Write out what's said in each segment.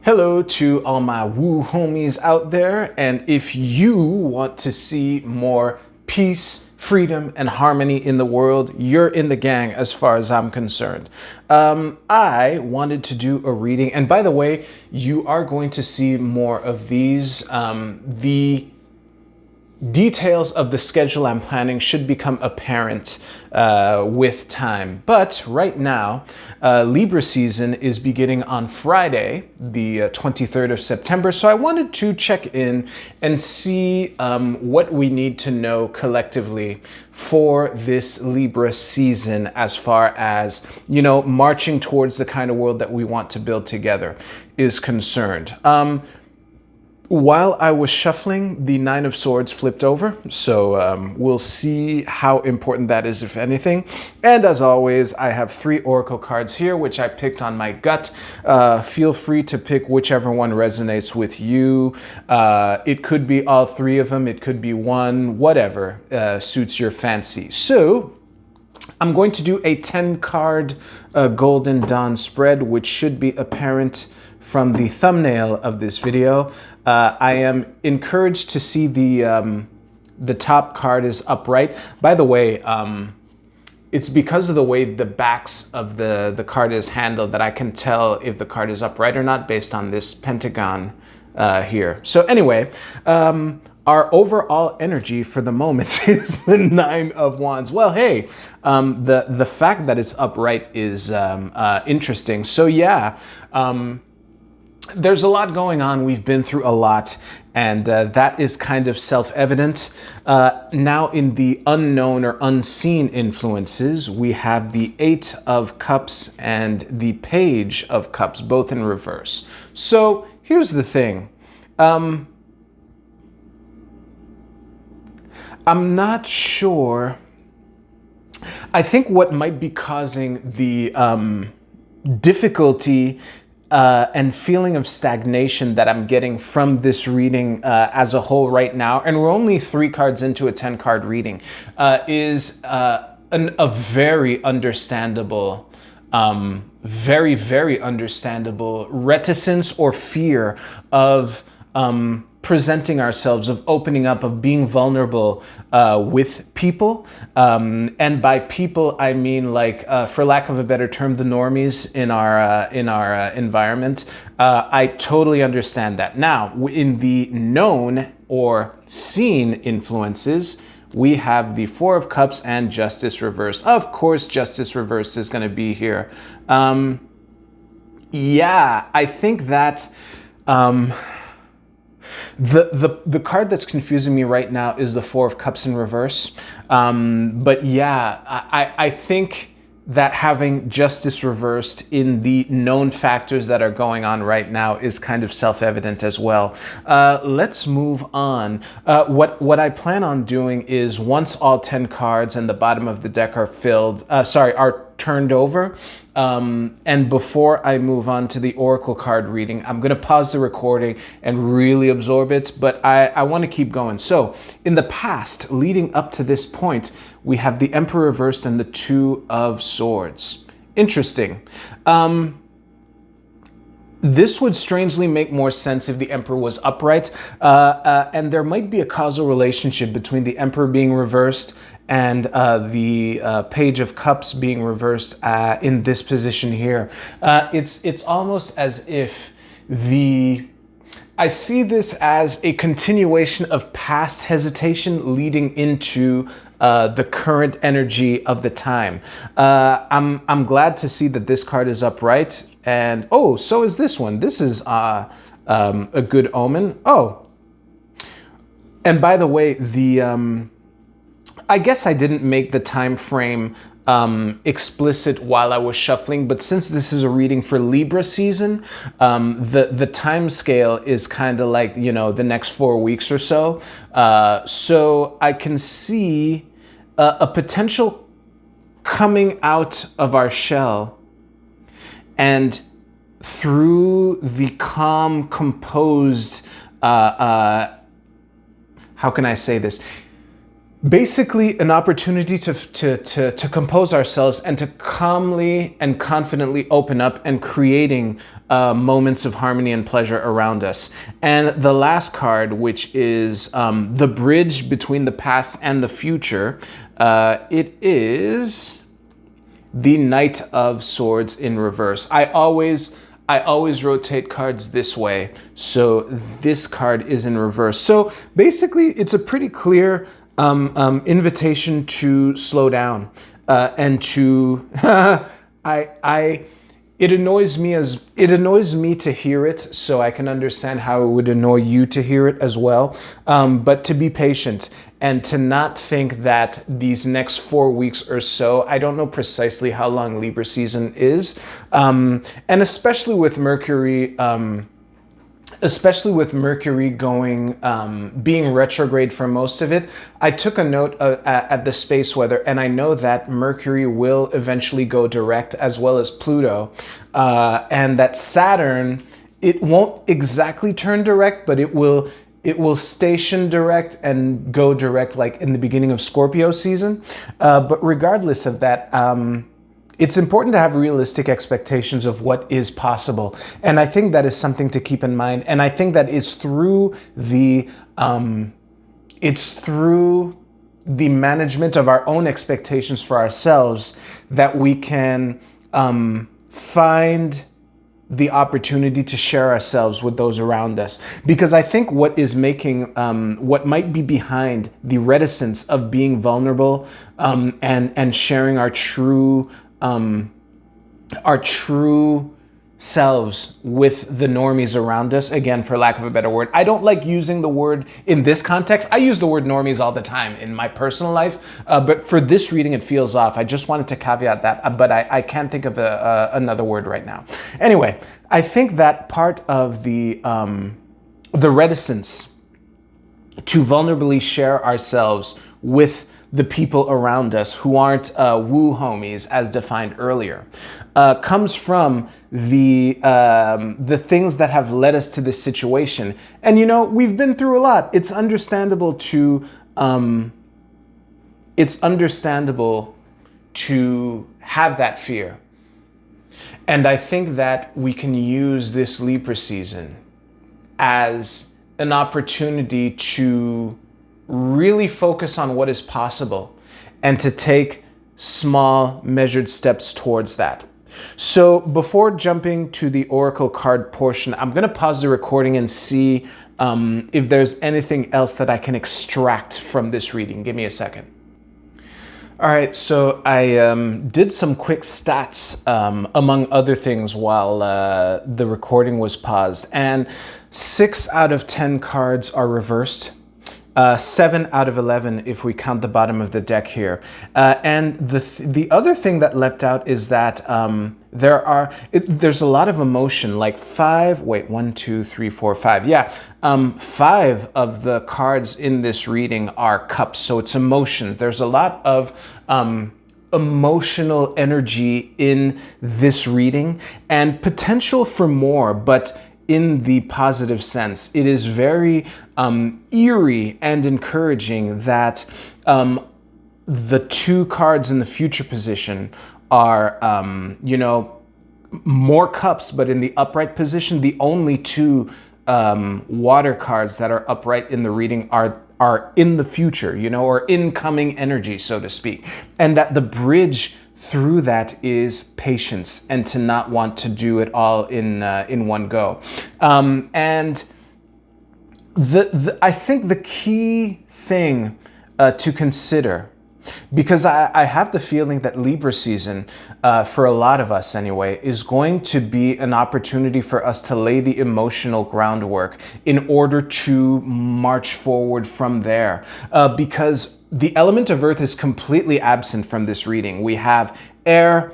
Hello to all my woo homies out there, and if you want to see more peace, freedom, and harmony in the world, you're in the gang as far as I'm concerned. I wanted to do a reading, and by the way, you are going to see more of these. The details of the schedule I'm planning should become apparent with time. But right now, Libra season is beginning on Friday, the 23rd of September. So I wanted to check in and see what we need to know collectively for this Libra season as far as, marching towards the kind of world that we want to build together is concerned. While I was shuffling, the Nine of Swords flipped over, so we'll see how important that is, if anything. And as always, I have 3 Oracle cards here, which I picked on my gut. Feel free to pick whichever one resonates with you. It could be all 3 of them, it could be one, whatever suits your fancy. So I'm going to do a 10-card Golden Dawn spread, which should be apparent from the thumbnail of this video. I am encouraged to see the top card is upright. By the way, it's because of the way the backs of the card is handled that I can tell if the card is upright or not based on this pentagon here. So anyway, our overall energy for the moment is the 9 of Wands. Well, hey, the fact that it's upright is interesting. So yeah, there's a lot going on. We've been through a lot, and that is kind of self-evident. Now in the unknown or unseen influences, we have the 8 of Cups and the Page of Cups, both in reverse. So here's the thing. I'm not sure. I think what might be causing the difficulty and feeling of stagnation that I'm getting from this reading as a whole right now, and we're only 3 cards into a 10-card reading, is a very understandable, very understandable reticence or fear of presenting ourselves, of opening up, of being vulnerable with people. And by people, I mean, like, for lack of a better term, the normies in our environment. I totally understand that. Now, in the known or seen influences, we have the 4 of Cups and Justice reversed. Of course, Justice reversed is going to be here. Yeah, I think that the card that's confusing me right now is the 4 of Cups in reverse. But yeah, I think that having Justice reversed in the known factors that are going on right now is kind of self-evident as well. Let's move on. What I plan on doing is, once all 10 cards and the bottom of the deck are filled, are turned over, and before I move on to the Oracle card reading, I'm going to pause the recording and really absorb it, but I want to keep going. So in the past, leading up to this point, we have the Emperor reversed and the 2 of Swords. Interesting. This would strangely make more sense if the Emperor was upright, and there might be a causal relationship between the Emperor being reversed and the Page of Cups being reversed in this position here. It's almost as if I see this as a continuation of past hesitation leading into the current energy of the time. I'm glad to see that this card is upright, and oh, so is this one. This is a good omen. Oh, and by the way, I guess I didn't make the time frame explicit while I was shuffling, but since this is a reading for Libra season, the time scale is kind of like, the next 4 weeks or so. So I can see a potential coming out of our shell, and through the calm, composed, how can I say this? basically an opportunity to compose ourselves and to calmly and confidently open up and creating moments of harmony and pleasure around us. And the last card, which is the bridge between the past and the future, it is the Knight of Swords in reverse. I always rotate cards this way, so this card is in reverse. So basically, it's a pretty clear invitation to slow down and to it annoys me to hear it, so I can understand how it would annoy you to hear it as well. But to be patient and to not think that these next 4 weeks or so, I don't know precisely how long Libra season is, and especially with Mercury going being retrograde for most of it. I took a note at the space weather, and I know that Mercury will eventually go direct, as well as Pluto, and that Saturn, it won't exactly turn direct, but it will station direct and go direct like in the beginning of Scorpio season. But regardless of that, it's important to have realistic expectations of what is possible. And I think that is something to keep in mind. And I think that is through it's through the management of our own expectations for ourselves that we can find the opportunity to share ourselves with those around us. Because I think what is making, what might be behind the reticence of being vulnerable and sharing our true selves with the normies around us, again, for lack of a better word. I don't like using the word in this context. I use the word normies all the time in my personal life, but for this reading, it feels off. I just wanted to caveat that, but I can't think of another word right now. Anyway, I think that part of the reticence to vulnerably share ourselves with the people around us who aren't woo homies as defined earlier, comes from the things that have led us to this situation. And we've been through a lot. It's understandable to have that fear. And I think that we can use this Libra season as an opportunity to really focus on what is possible and to take small, measured steps towards that. So before jumping to the Oracle card portion, I'm going to pause the recording and see if there's anything else that I can extract from this reading. Give me a second. All right, so I did some quick stats, among other things, while the recording was paused. And 6 out of 10 cards are reversed. 7 out of 11 if we count the bottom of the deck here. And the other thing that leapt out is that there's a lot of emotion, like 5 of the cards in this reading are cups, so it's emotion. There's a lot of emotional energy in this reading and potential for more, but in the positive sense. It is very eerie and encouraging that the 2 cards in the future position are, more cups, but in the upright position. The only 2 water cards that are upright in the reading are in the future, or incoming energy, so to speak. And that the bridge through that is patience and to not want to do it all in one go. And I think the key thing to consider, because I have the feeling that Libra season, for a lot of us anyway, is going to be an opportunity for us to lay the emotional groundwork in order to march forward from there. Because the element of earth is completely absent from this reading. We have air,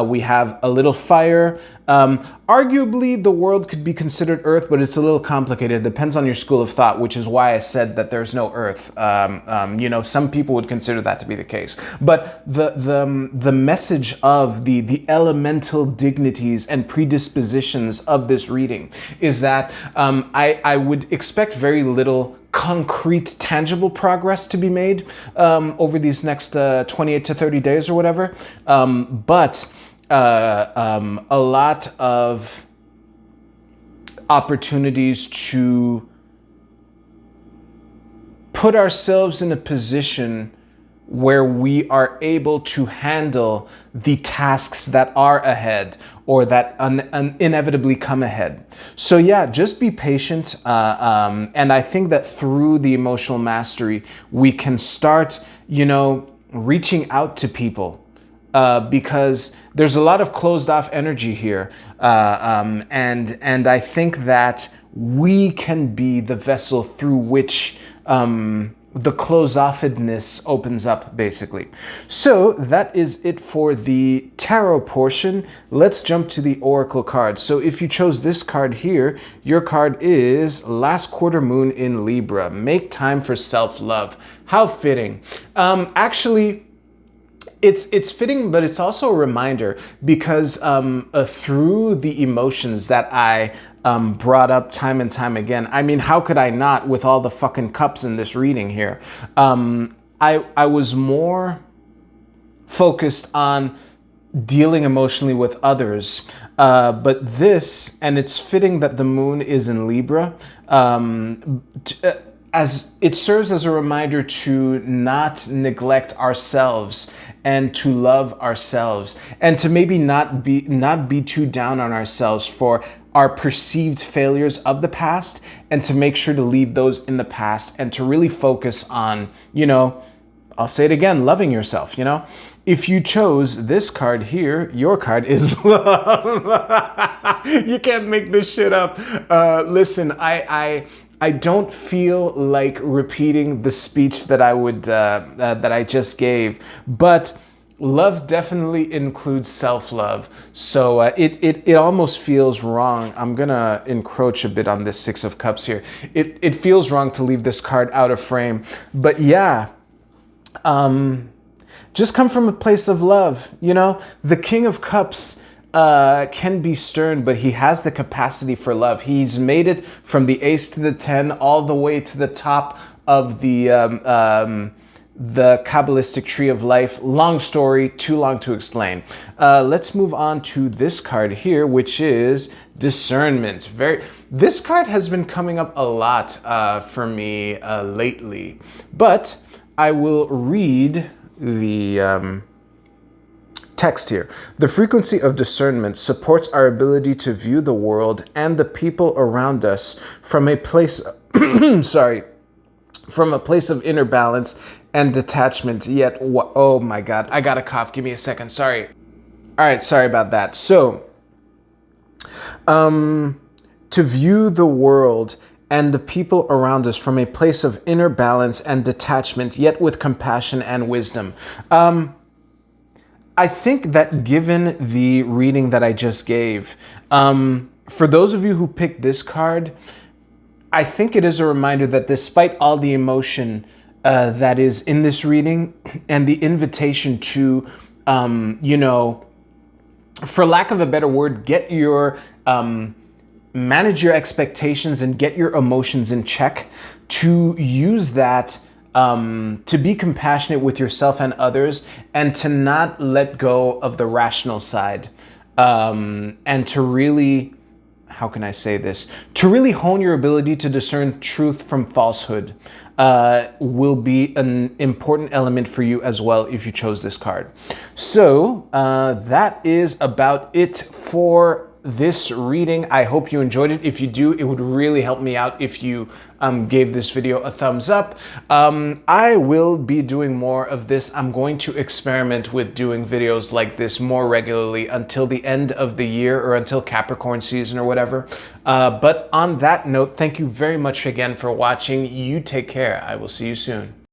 we have a little fire. Arguably, the world could be considered earth, but it's a little complicated. It depends on your school of thought, which is why I said that there's no earth. Some people would consider that to be the case. But the message of the elemental dignities and predispositions of this reading is that I would expect very little concrete, tangible progress to be made over these next 28 to 30 days or whatever. But a lot of opportunities to put ourselves in a position where we are able to handle the tasks that are ahead or that inevitably come ahead. So yeah, just be patient. And I think that through the emotional mastery, we can start, reaching out to people. Because there's a lot of closed off energy here. And I think that we can be the vessel through which the close-offedness opens up, basically. So that is it for the tarot portion. Let's jump to the oracle cards. So if you chose this card here, your card is Last Quarter Moon in Libra. Make time for self-love. How fitting. Actually, it's fitting, but it's also a reminder because through the emotions that I brought up time and time again. I mean, how could I not with all the fucking cups in this reading here? I was more focused on dealing emotionally with others. But this, and it's fitting that the moon is in Libra, as it serves as a reminder to not neglect ourselves and to love ourselves and to maybe not be too down on ourselves for our perceived failures of the past, and to make sure to leave those in the past and to really focus on, I'll say it again, loving yourself, If you chose this card here, your card is love. You can't make this shit up. Listen, I don't feel like repeating the speech that I just gave, but love definitely includes self-love. So it almost feels wrong. I'm gonna encroach a bit on this Six of Cups here. It feels wrong to leave this card out of frame, but yeah, just come from a place of love. The King of Cups can be stern, but he has the capacity for love. He's made it from the Ace to the 10 all the way to the top of the Kabbalistic tree of life. Long story, too long to explain. Let's move on to this card here, which is discernment. This card has been coming up a lot for me lately, but I will read the text here. The frequency of discernment supports our ability to view the world and the people around us from a place from a place of inner balance and detachment, yet oh my god, I got a cough, give me a second, sorry. All right, sorry about that. So to view the world and the people around us from a place of inner balance and detachment, yet with compassion and wisdom. I think that given the reading that I just gave, for those of you who picked this card, I think it is a reminder that despite all the emotion that is in this reading and the invitation to, for lack of a better word, manage your expectations and get your emotions in check, to use that to be compassionate with yourself and others, and to not let go of the rational side, and to really, how can I say this? To really hone your ability to discern truth from falsehood will be an important element for you as well if you chose this card. So that is about it for this reading. I hope you enjoyed it. If you do, it would really help me out if you gave this video a thumbs up. I will be doing more of this. I'm going to experiment with doing videos like this more regularly until the end of the year, or until Capricorn season or whatever. But on that note, thank you very much again for watching. You take care. I will see you soon.